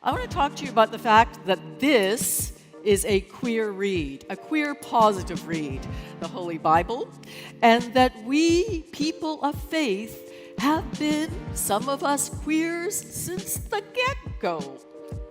I want to talk to you about the fact that this is a queer read, a queer positive read, the Holy Bible, and that we, people of faith, have been, some of us, queers since the get-go.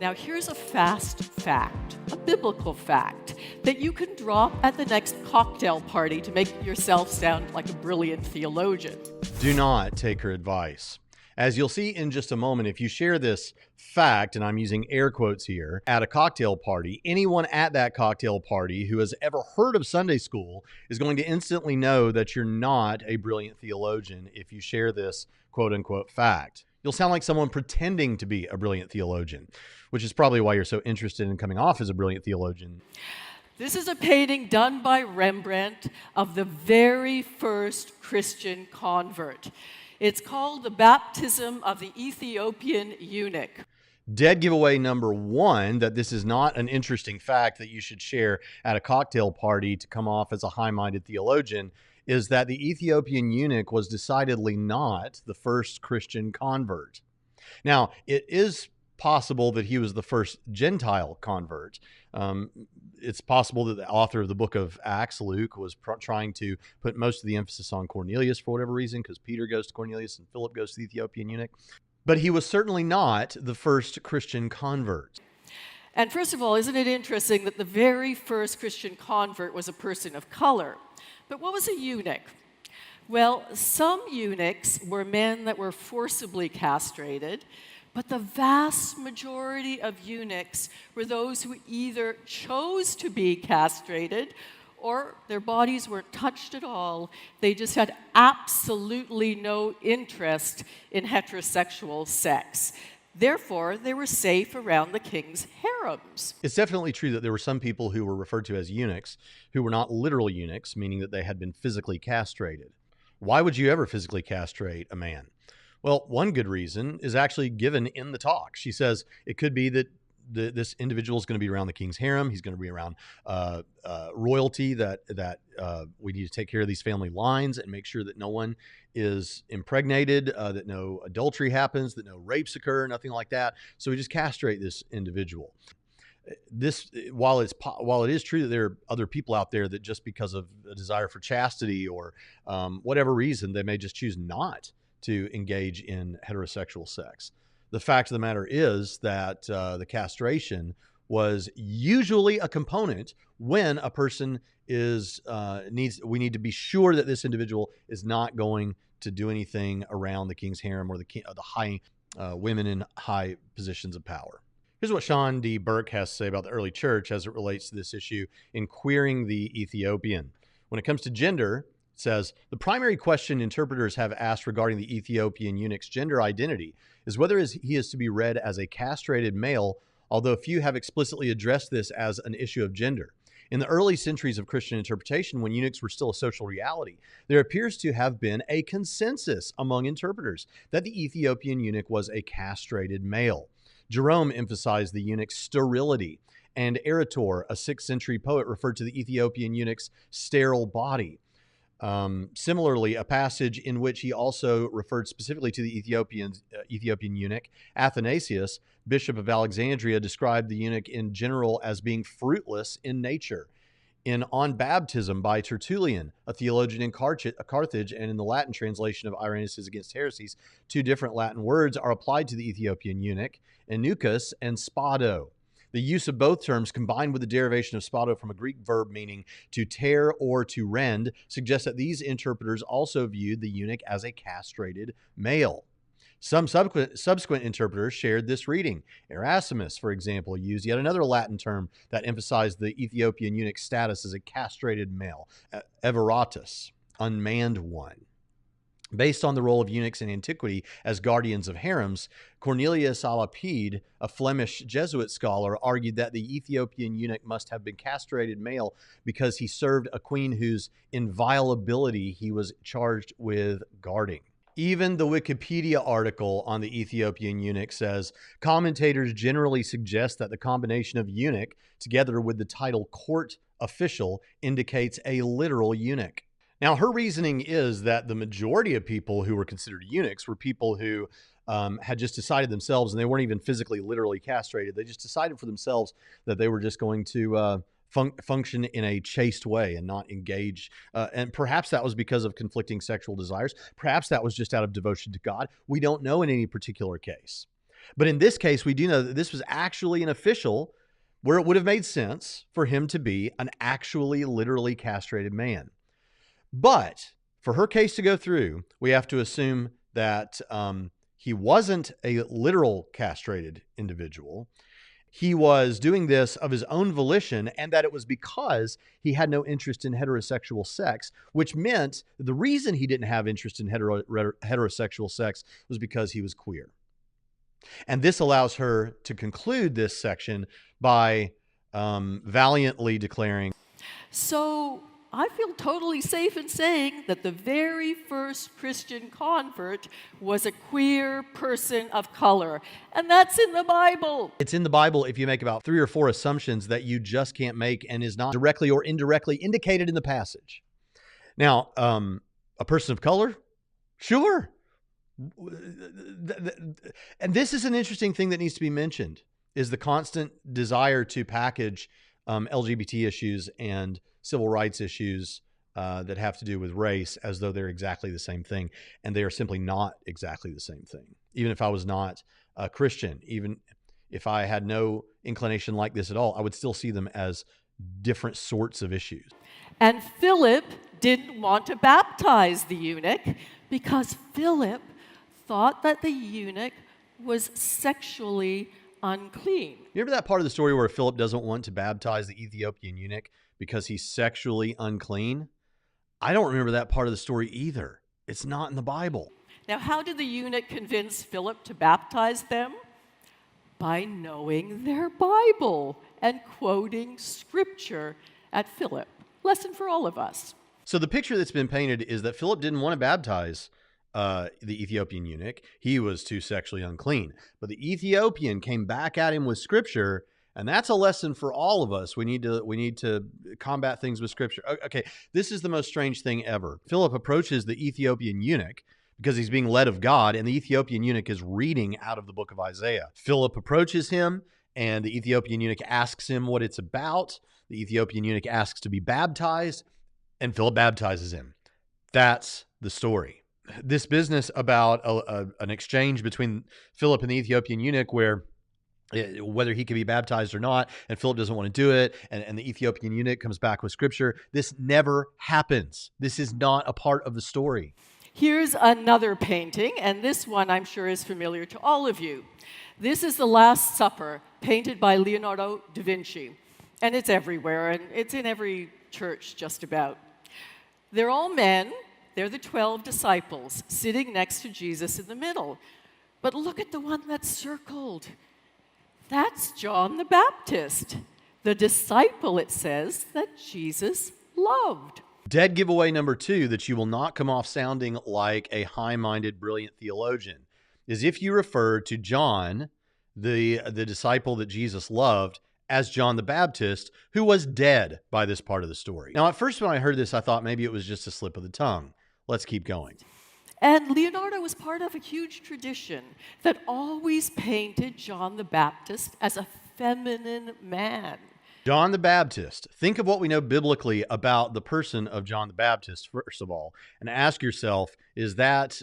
Now, here's a fast fact, a biblical fact, that you can drop at the next cocktail party to make yourself sound like a brilliant theologian. Do not take her advice. As you'll see in just a moment, if you share this fact, and I'm using air quotes here, at a cocktail party, anyone at that cocktail party who has ever heard of Sunday school is going to instantly know that you're not a brilliant theologian if you share this quote unquote fact. You'll sound like someone pretending to be a brilliant theologian, which is probably why you're so interested in coming off as a brilliant theologian. This is a painting done by Rembrandt of the very first Christian convert. It's called The Baptism of the Ethiopian Eunuch. Dead giveaway number one, that this is not an interesting fact that you should share at a cocktail party to come off as a high-minded theologian, is that the Ethiopian eunuch was decidedly not the first Christian convert. Now, it is possible that he was the first Gentile convert. It's possible that the author of the book of Acts, Luke, was trying to put most of the emphasis on Cornelius for whatever reason, because Peter goes to Cornelius and Phillip goes to the Ethiopian eunuch. But he was certainly not the first Christian convert. And first of all, isn't it interesting that the very first Christian convert was a person of color? But what was a eunuch? Well, some eunuchs were men that were forcibly castrated, but the vast majority of eunuchs were those who either chose to be castrated or their bodies weren't touched at all. They just had absolutely no interest in heterosexual sex. Therefore, they were safe around the king's harems. It's definitely true that there were some people who were referred to as eunuchs who were not literal eunuchs, meaning that they had been physically castrated. Why would you ever physically castrate a man? Well, one good reason is actually given in the talk. She says it could be that this individual is going to be around the king's harem. He's going to be around royalty, that we need to take care of these family lines and make sure that no one is impregnated, that no adultery happens, that no rapes occur, nothing like that. So we just castrate this individual. While it is true that there are other people out there that just because of a desire for chastity or whatever reason, they may just choose not to engage in heterosexual sex. The fact of the matter is that the castration was usually a component when a person we need to be sure that this individual is not going to do anything around the king's harem or the high women in high positions of power. Here's what Sean D. Burke has to say about the early church as it relates to this issue in queering the Ethiopian. When it comes to gender, it says, the primary question interpreters have asked regarding the Ethiopian eunuch's gender identity is whether he is to be read as a castrated male, although few have explicitly addressed this as an issue of gender. In the early centuries of Christian interpretation, when eunuchs were still a social reality, there appears to have been a consensus among interpreters that the Ethiopian eunuch was a castrated male. Jerome emphasized the eunuch's sterility, and Erator, a 6th century poet, referred to the Ethiopian eunuch's sterile body. Similarly, a passage in which he also referred specifically to the Ethiopian eunuch, Athanasius, Bishop of Alexandria, described the eunuch in general as being fruitless in nature. In On Baptism by Tertullian, a theologian in Carthage, and in the Latin translation of Irenaeus' Against Heresies, two different Latin words are applied to the Ethiopian eunuch, eunuchus and spado. The use of both terms, combined with the derivation of spado from a Greek verb meaning to tear or to rend, suggests that these interpreters also viewed the eunuch as a castrated male. Some subsequent interpreters shared this reading. Erasmus, for example, used yet another Latin term that emphasized the Ethiopian eunuch's status as a castrated male, everatus, unmanned one. Based on the role of eunuchs in antiquity as guardians of harems, Cornelius a Lapide, a Flemish Jesuit scholar, argued that the Ethiopian eunuch must have been castrated male because he served a queen whose inviolability he was charged with guarding. Even the Wikipedia article on the Ethiopian eunuch says, commentators generally suggest that the combination of eunuch together with the title court official indicates a literal eunuch. Now, her reasoning is that the majority of people who were considered eunuchs were people who had just decided themselves, and they weren't even physically, literally castrated. They just decided for themselves that they were just going to function in a chaste way and not engage. And perhaps that was because of conflicting sexual desires. Perhaps that was just out of devotion to God. We don't know in any particular case. But in this case, we do know that this was actually an official where it would have made sense for him to be an actually, literally castrated man. But for her case to go through, we have to assume that he wasn't a literal castrated individual. He was doing this of his own volition, and that it was because he had no interest in heterosexual sex, which meant the reason he didn't have interest in heterosexual sex was because he was queer. And this allows her to conclude this section by valiantly declaring, So I feel totally safe in saying that the very first Christian convert was a queer person of color. And that's in the Bible. it's in the Bible if you make about 3 or 4 assumptions that you just can't make and is not directly or indirectly indicated in the passage. Now, a person of color? Sure. And this is an interesting thing that needs to be mentioned, is the constant desire to package LGBT issues and civil rights issues that have to do with race as though they're exactly the same thing. And they are simply not exactly the same thing. Even if I was not a Christian, even if I had no inclination like this at all, I would still see them as different sorts of issues. And Phillip didn't want to baptize the eunuch because Phillip thought that the eunuch was sexually unclean. You remember that part of the story where Philip doesn't want to baptize the Ethiopian eunuch because he's sexually unclean? I don't remember that part of the story either. It's not in the Bible. Now, how did the eunuch convince Philip to baptize them? By knowing their Bible and quoting scripture at Philip. Lesson for all of us. So the picture that's been painted is that Philip didn't want to baptize the Ethiopian eunuch. He was too sexually unclean. But the Ethiopian came back at him with scripture, and that's a lesson for all of us. We need to combat things with scripture. Okay, this is the most strange thing ever. Philip approaches the Ethiopian eunuch because he's being led of God, and the Ethiopian eunuch is reading out of the book of Isaiah. Philip approaches him, and the Ethiopian eunuch asks him what it's about. The Ethiopian eunuch asks to be baptized, and Philip baptizes him. That's the story. This business about an exchange between Philip and the Ethiopian eunuch where whether he can be baptized or not, and Philip doesn't want to do it, and the Ethiopian eunuch comes back with scripture. This never happens. This is not a part of the story. Here's another painting, and this one I'm sure is familiar to all of you. This is The Last Supper, painted by Leonardo da Vinci. And it's everywhere, and it's in every church just about. They're all men. They're the 12 disciples sitting next to Jesus in the middle. But look at the one that's circled. That's John the Baptist, the disciple, it says, that Jesus loved. Dead giveaway number 2 that you will not come off sounding like a high-minded, brilliant theologian is if you refer to John, the disciple that Jesus loved, as John the Baptist, who was dead by this part of the story. Now, at first when I heard this, I thought maybe it was just a slip of the tongue. Let's keep going. And Leonardo was part of a huge tradition that always painted John the Baptist as a feminine man. John the Baptist. Think of what we know biblically about the person of John the Baptist, first of all, and ask yourself, is that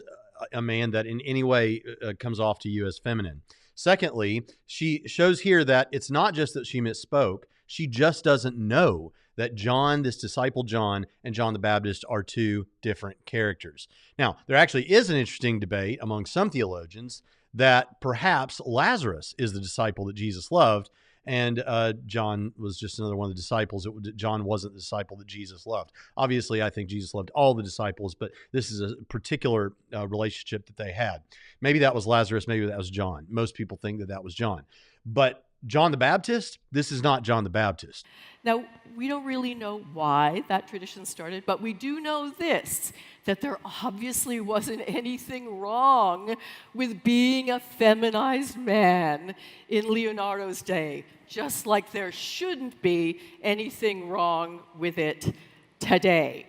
a man that in any way comes off to you as feminine? Secondly, she shows here that it's not just that she misspoke. She just doesn't know that John, this disciple John, and John the Baptist are 2 different characters. Now, there actually is an interesting debate among some theologians that perhaps Lazarus is the disciple that Jesus loved, and John was just another one of the disciples. John wasn't the disciple that Jesus loved. Obviously, I think Jesus loved all the disciples, but this is a particular relationship that they had. Maybe that was Lazarus, maybe that was John. Most people think that that was John. But John the Baptist, this is not John the Baptist. Now, we don't really know why that tradition started, but we do know this, that there obviously wasn't anything wrong with being a feminized man in Leonardo's day, just like there shouldn't be anything wrong with it today.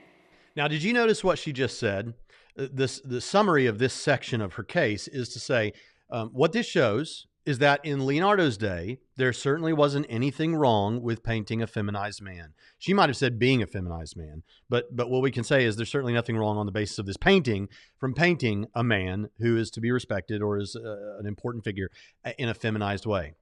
Now, did you notice what she just said? The summary of this section of her case is to say, what this shows is that in Leonardo's day, there certainly wasn't anything wrong with painting a feminized man. She might have said being a feminized man, but what we can say is there's certainly nothing wrong on the basis of this painting from painting a man who is to be respected or is an important figure in a feminized way.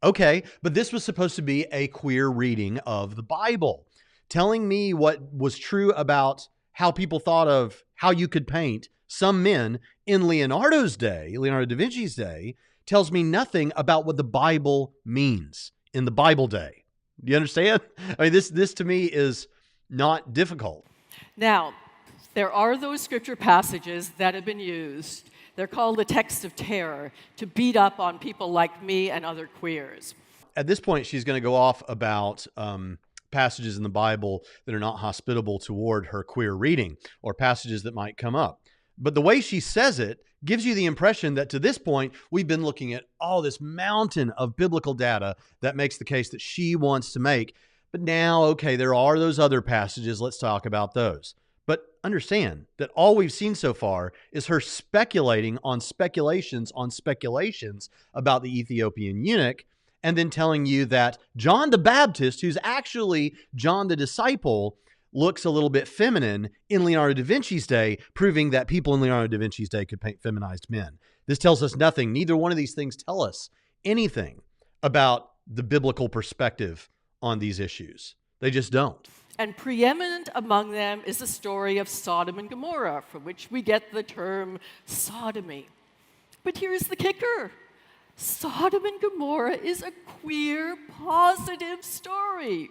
Okay, but this was supposed to be a queer reading of the Bible, telling me what was true about how people thought of how you could paint some men in Leonardo's day, Leonardo da Vinci's day, tells me nothing about what the Bible means in the Bible day. Do you understand? I mean, this to me is not difficult. Now, there are those scripture passages that have been used. They're called the texts of terror to beat up on people like me and other queers. At this point, she's going to go off about passages in the Bible that are not hospitable toward her queer reading or passages that might come up. But the way she says it gives you the impression that to this point, we've been looking at all this mountain of biblical data that makes the case that she wants to make. But now, okay, there are those other passages. Let's talk about those. But understand that all we've seen so far is her speculating on speculations about the Ethiopian eunuch, and then telling you that John the Baptist, who's actually John the disciple, looks a little bit feminine in Leonardo da Vinci's day, proving that people in Leonardo da Vinci's day could paint feminized men. This tells us nothing. Neither one of these things tell us anything about the biblical perspective on these issues. They just don't. And preeminent among them is the story of Sodom and Gomorrah, from which we get the term sodomy. But here's the kicker. Sodom and Gomorrah is a queer, positive story.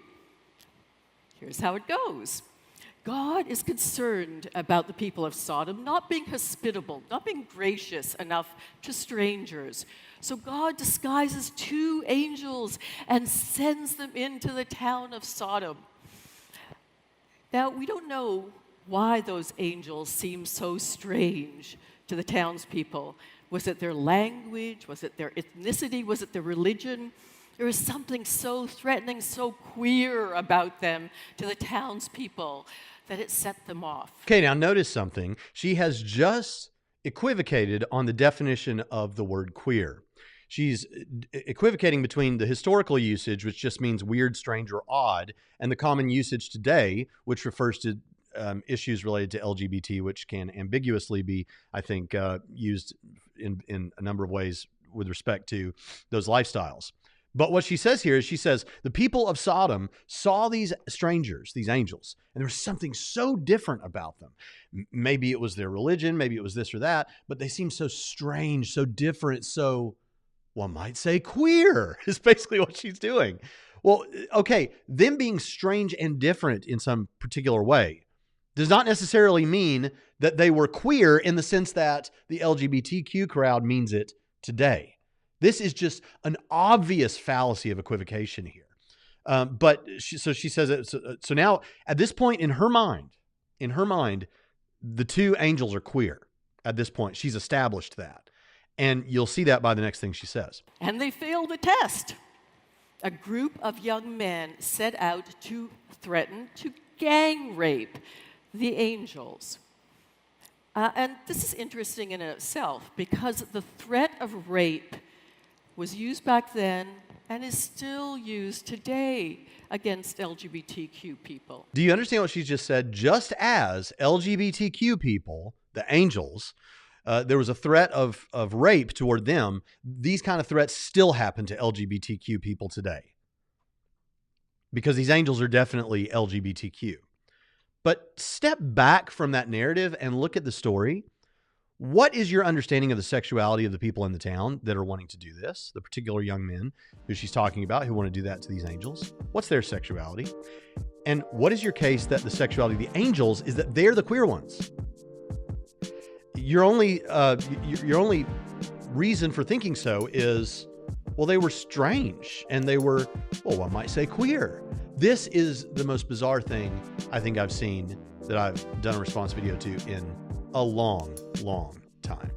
Here's how it goes. God is concerned about the people of Sodom not being hospitable, not being gracious enough to strangers. So God disguises two angels and sends them into the town of Sodom. Now, we don't know why those angels seem so strange to the townspeople. Was it their language? Was it their ethnicity? Was it their religion? There was something so threatening, so queer about them to the townspeople that it set them off. Okay, now notice something. She has just equivocated on the definition of the word queer. She's equivocating between the historical usage, which just means weird, strange, or odd, and the common usage today, which refers to issues related to LGBT, which can ambiguously be, I think, used in a number of ways with respect to those lifestyles. But what she says here is she says, the people of Sodom saw these strangers, these angels, and there was something so different about them. Maybe it was their religion, maybe it was this or that, but they seemed so strange, so different, so, one might say queer, is basically what she's doing. Well, okay, them being strange and different in some particular way does not necessarily mean that they were queer in the sense that the LGBTQ crowd means it today. This is just an obvious fallacy of equivocation here. So she says it. So now at this point in her mind, the two angels are queer at this point. She's established that. And you'll see that by the next thing she says. And they failed the test. A group of young men set out to threaten to gang rape the angels. And this is interesting in itself because the threat of rape was used back then and is still used today against LGBTQ people. Do you understand what she just said? Just as LGBTQ people, the angels, there was a threat of rape toward them, these kind of threats still happen to LGBTQ people today. Because these angels are definitely LGBTQ. But step back from that narrative and look at the story. What is your understanding of the sexuality of the people in the town that are wanting to do this? The particular young men who she's talking about who want to do that to these angels. What's their sexuality? And what is your case that the sexuality of the angels is that they're the queer ones? Your only reason for thinking so is, well, they were strange and they were, well, one might say queer. This is the most bizarre thing I think I've seen that I've done a response video to in a long, long time.